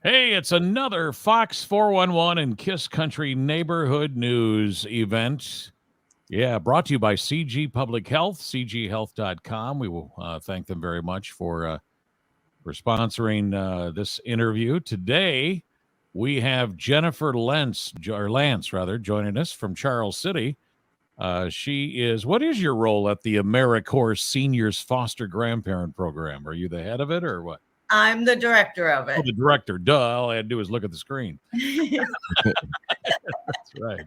Hey, it's another Fox 411 and Kiss Country Neighborhood News event. Yeah, brought to you by CG Public Health, cghealth.com. We will thank them very much for sponsoring this interview. Today, we have Jennifer Lantz, joining us from Charles City. What is your role at the AmeriCorps Seniors Foster Grandparent Program? Are you the head of it or what? I'm the director of Oh, it. the director. Duh. All I had to do is look at the screen. That's right.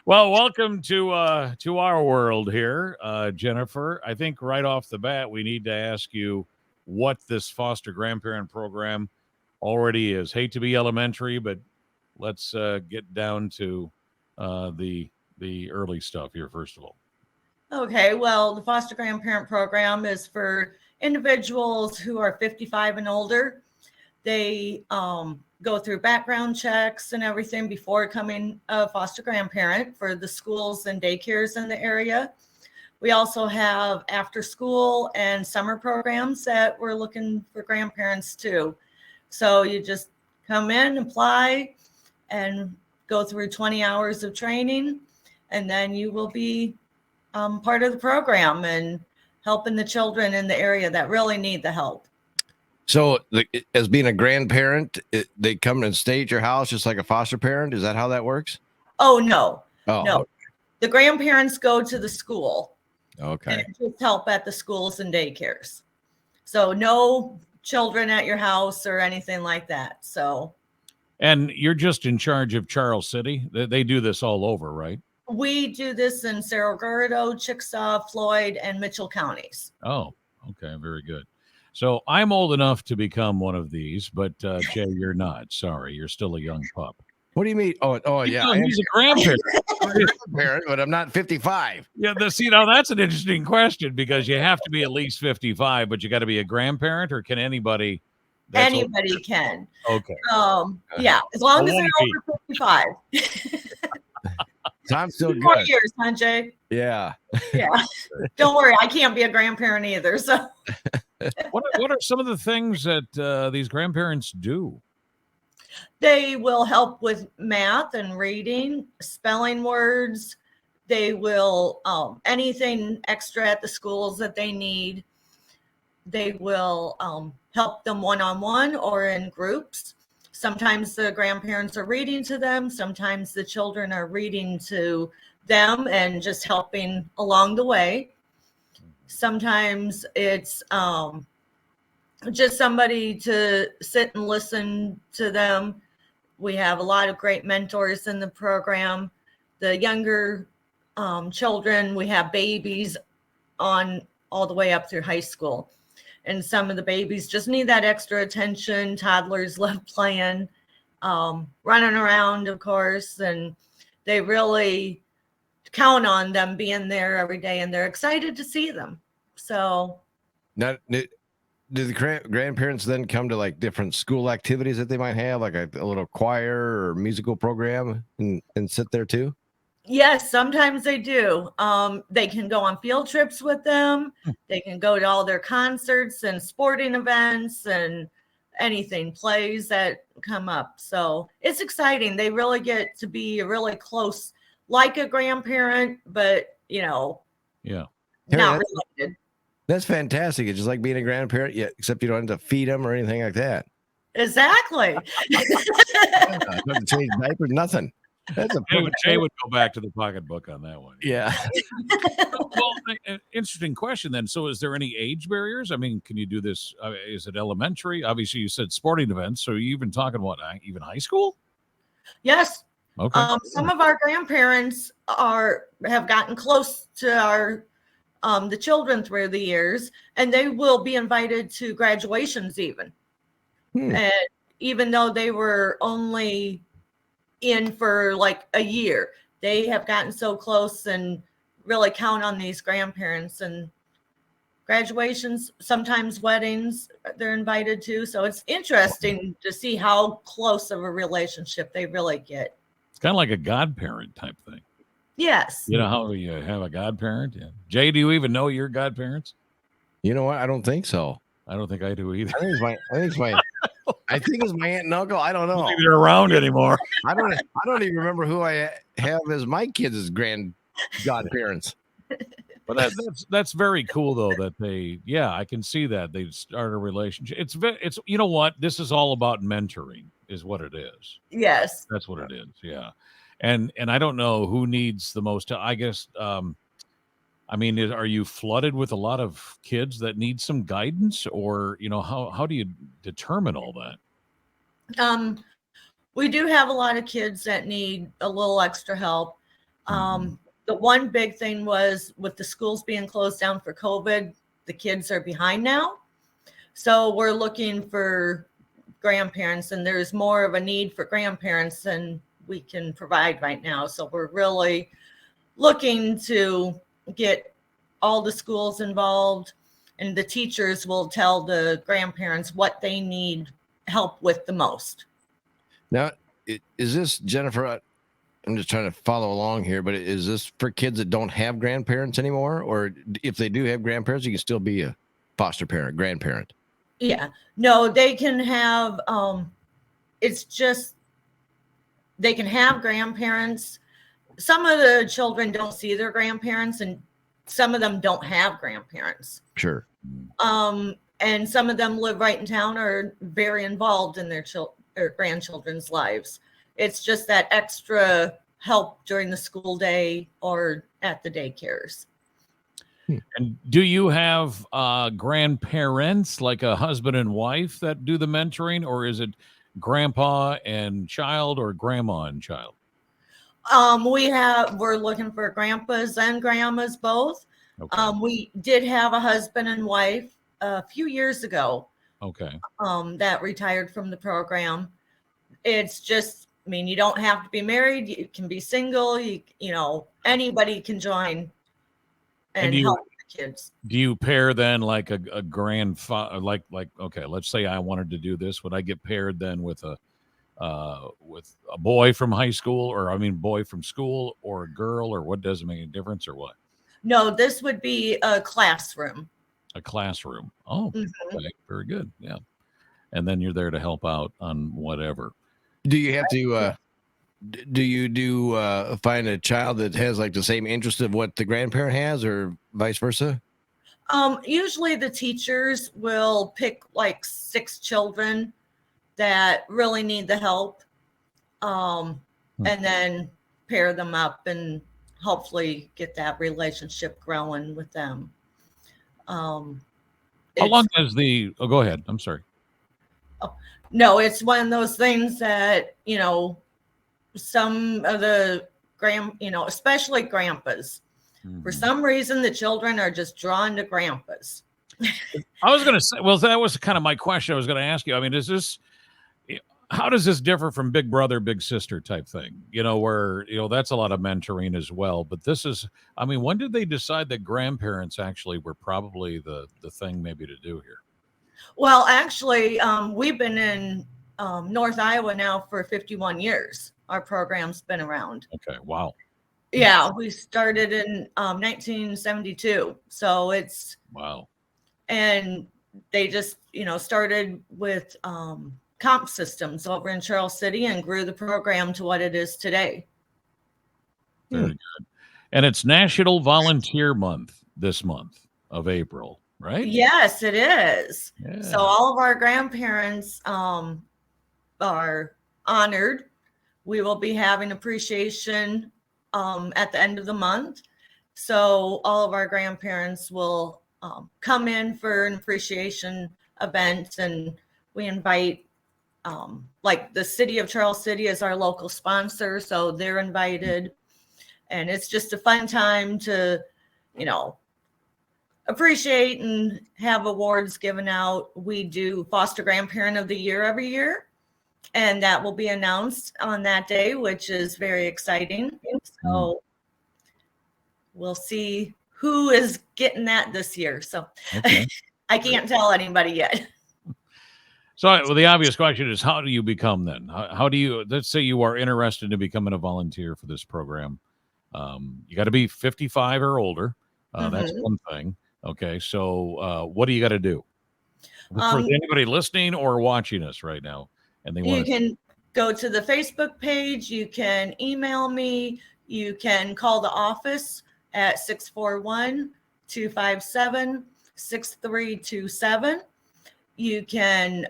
Well, welcome to our world here, Jennifer. I think right off the bat, we need to ask you what this foster grandparent program already is. Hate to be elementary, but let's get down to the early stuff here first of all. Okay, well, the foster grandparent program is for individuals who are 55 and older. They go through background checks and everything before becoming a foster grandparent for the schools and daycares in the area. We also have after school and summer programs that we're looking for grandparents too. So you just come in, apply, and go through 20 hours of training, and then you will be part of the program and helping the children in the area that really need the help. So as being a grandparent, they come and stay at your house just like a foster parent? Is that how that works? Oh, no. Oh, no. The grandparents go to the school. Okay. And just help at the schools and daycares. So no children at your house or anything like that. So. And you're just in charge of Charles City? They do this all over, right? We do this in Cerro Gordo, Chickasaw, Floyd, and Mitchell counties. Oh, okay. Very good. So I'm old enough to become one of these, but Jay, you're not. Sorry, you're still a young pup. What do you mean? Oh, yeah. He's a grandparent. Grandparent, but I'm not 55. Yeah, that's an interesting question because you have to be at least 55, but you got to be a grandparent, or can anybody? Anybody can. Okay. Yeah, as long as they're over 55. So I'm still good. 4 years, huh, Jay? Yeah. Yeah. Don't worry, I can't be a grandparent either. So. What are some of the things that these grandparents do? They will help with math and reading, spelling words. They will anything extra at the schools that they need. They will help them one-on-one or in groups. Sometimes the grandparents are reading to them. Sometimes the children are reading to them and just helping along the way. Sometimes it's just somebody to sit and listen to them. We have a lot of great mentors in the program. The younger children, we have babies on all the way up through high school. And some of the babies just need that extra attention. Toddlers love playing, running around, of course, and they really count on them being there every day, and they're excited to see them. So now, do the grandparents then come to like different school activities that they might have, like a little choir or musical program, and sit there too? Yes, sometimes they do. They can go on field trips with them. They can go to all their concerts and sporting events and anything, plays that come up. So it's exciting. They really get to be really close, like a grandparent, but, not related. That's fantastic. It's just like being a grandparent, except you don't have to feed them or anything like that. Exactly. Don't have to change diapers, nothing. Jay would go back to the pocketbook on that one. Yeah. Well, interesting question then. So is there any age barriers? I mean, can you do this? Is it elementary? Obviously, you said sporting events. So you even talking what, even high school? Yes. Okay. Some of our grandparents have gotten close to our the children through the years, and they will be invited to graduations even. And even though they were only in for like a year, they have gotten so close and really count on these grandparents, and graduations, sometimes weddings, they're invited to. So it's interesting to see how close of a relationship they really get. It's kind of like a godparent type thing. Yes. You know how you have a godparent? Yeah. Jay, do you even know your godparents? You know what? I don't think so. I don't think I do either. I think it's my I think it's my aunt and uncle. I don't I don't know. think they're around anymore. I don't even remember who I have as my kids as godparents. But that's very cool though that I can see that they start a relationship. It's you know what, this is all about mentoring is what it is. Yes. That's what it is. Yeah. And I don't know who needs the most. I guess I mean, are you flooded with a lot of kids that need some guidance, or how do you determine all that? We do have a lot of kids that need a little extra help. The one big thing was with the schools being closed down for COVID, the kids are behind now. So we're looking for grandparents, and there's more of a need for grandparents than we can provide right now. So we're really looking to get all the schools involved, and the teachers will tell the grandparents what they need help with the most. Now, is this, Jennifer? I'm just trying to follow along here, but is this for kids that don't have grandparents anymore? Or if they do have grandparents, you can still be a foster parent, grandparent? Yeah, no, they can have, it's just, they can have grandparents. Some of the children don't see their grandparents, and some of them don't have grandparents. Sure. And some of them live right in town, or very involved in their grandchildren's lives. It's just that extra help during the school day or at the daycares. And do you have grandparents, like a husband and wife, that do the mentoring, or is it grandpa and child or grandma and child? We're looking for grandpas and grandmas both. Okay. We did have a husband and wife a few years ago. Okay. That retired from the program. It's just, I mean, you don't have to be married. You can be single. Anybody can join and help the kids. Do you pair then like a grandfather, like okay, let's say I wanted to do this. Would I get paired then with a boy from high school, or boy from school, or a girl, or what? Doesn't make any difference, or what? No, this would be a classroom. A classroom. Oh, okay. Very good. Yeah. And then you're there to help out on whatever. Do you have to find a child that has like the same interest of what the grandparent has, or vice versa? Usually the teachers will pick like 6 children that really need the help, and then pair them up and hopefully get that relationship growing with them. How long is go ahead. I'm sorry. No, it's one of those things that, some of the especially grandpas, for some reason, the children are just drawn to grandpas. I was going to say, well, that was kind of my question I was going to ask you. I mean, how does this differ from big brother, big sister type thing? Where, that's a lot of mentoring as well. But this is, when did they decide that grandparents actually were probably the thing maybe to do here? Well, actually, we've been in North Iowa now for 51 years. Our program's been around. Okay. Wow. Yeah. We started in 1972. So it's. Wow. And they just, started with comp systems over in Charles City and grew the program to what it is today. Very good. And it's National Volunteer Month this month of April, right? Yes, it is. Yeah. So all of our grandparents are honored. We will be having appreciation at the end of the month. So all of our grandparents will come in for an appreciation event, and we invite like the city of Charles City is our local sponsor, so they're invited, and it's just a fun time to, appreciate and have awards given out. We do Foster Grandparent of the Year every year, and that will be announced on that day, which is very exciting. So we'll see who is getting that this year. So okay. I can't tell anybody yet. So, well, the obvious question is, how do you become then? How do you, let's say you are interested in becoming a volunteer for this program. You got to be 55 or older. That's one thing. Okay. So what do you got to do? For anybody listening or watching us right now, and they You want can go to the Facebook page. You can email me. You can call the office at 641-257-6327. You can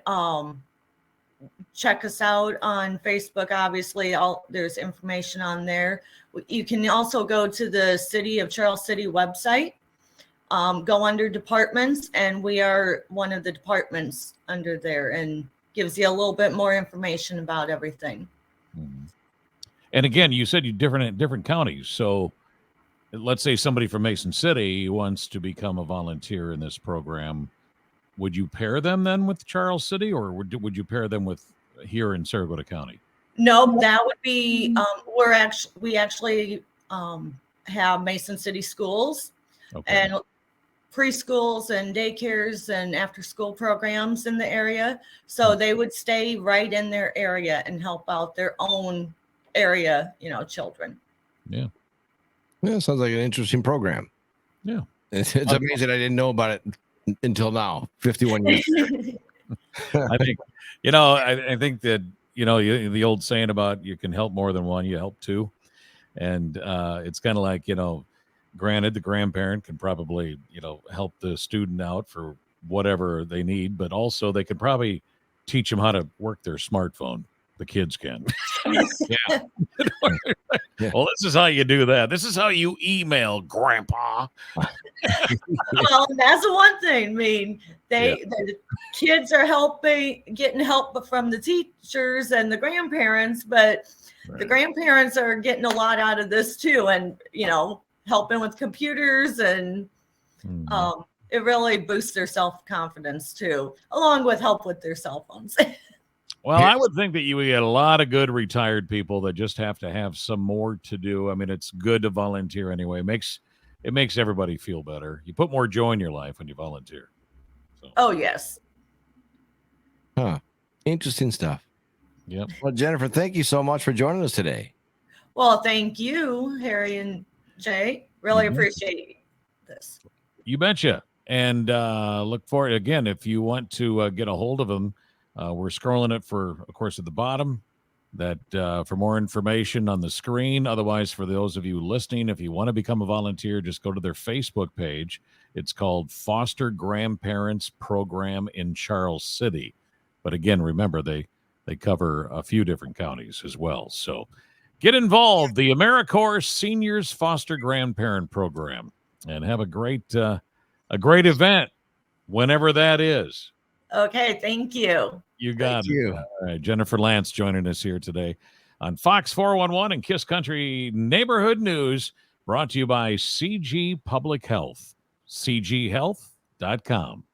check us out on Facebook. Obviously, there's information on there. You can also go to the City of Charles City website, go under departments, and we are one of the departments under there, and gives you a little bit more information about everything. And again, you said you different counties. So let's say somebody from Mason City wants to become a volunteer in this program. Would you pair them then with Charles City, or would you pair them with here in Sarasota County? No, that would be we actually have Mason City schools and preschools and daycares and after school programs in the area. So they would stay right in their area and help out their own area, children. Yeah. Yeah, sounds like an interesting program. Yeah. It's amazing I didn't know about it until now, 51 years. I think, I think that, the old saying about you can help more than one, you help two. And it's kind of like, granted, the grandparent can probably, help the student out for whatever they need, but also they could probably teach them how to work their smartphone. The kids can. Yeah. Well, this is how you do that. This is how you email, Grandpa. Well, that's the one thing. I mean, the kids are getting help from the teachers and the grandparents, but the grandparents are getting a lot out of this too, and helping with computers, and it really boosts their self-confidence too, along with help with their cell phones. Well, I would think that you would get a lot of good retired people that just have to have some more to do. I mean, it's good to volunteer anyway. It makes everybody feel better. You put more joy in your life when you volunteer. So. Oh, yes. Huh. Interesting stuff. Yep. Well, Jennifer, thank you so much for joining us today. Well, thank you, Harry and Jay. Really appreciate this. You betcha. And look for it again. If you want to get a hold of them, we're scrolling it of course, at the bottom. That for more information on the screen. Otherwise, for those of you listening, if you want to become a volunteer, just go to their Facebook page. It's called Foster Grandparents Program in Charles City. But again, remember, they cover a few different counties as well. So get involved. The AmeriCorps Seniors Foster Grandparent Program, and have a great event whenever that is. Okay, thank you. You got it. All right, Jennifer Lantz joining us here today on Fox 411 and Kiss Country Neighborhood News, brought to you by CG Public Health, cghealth.com.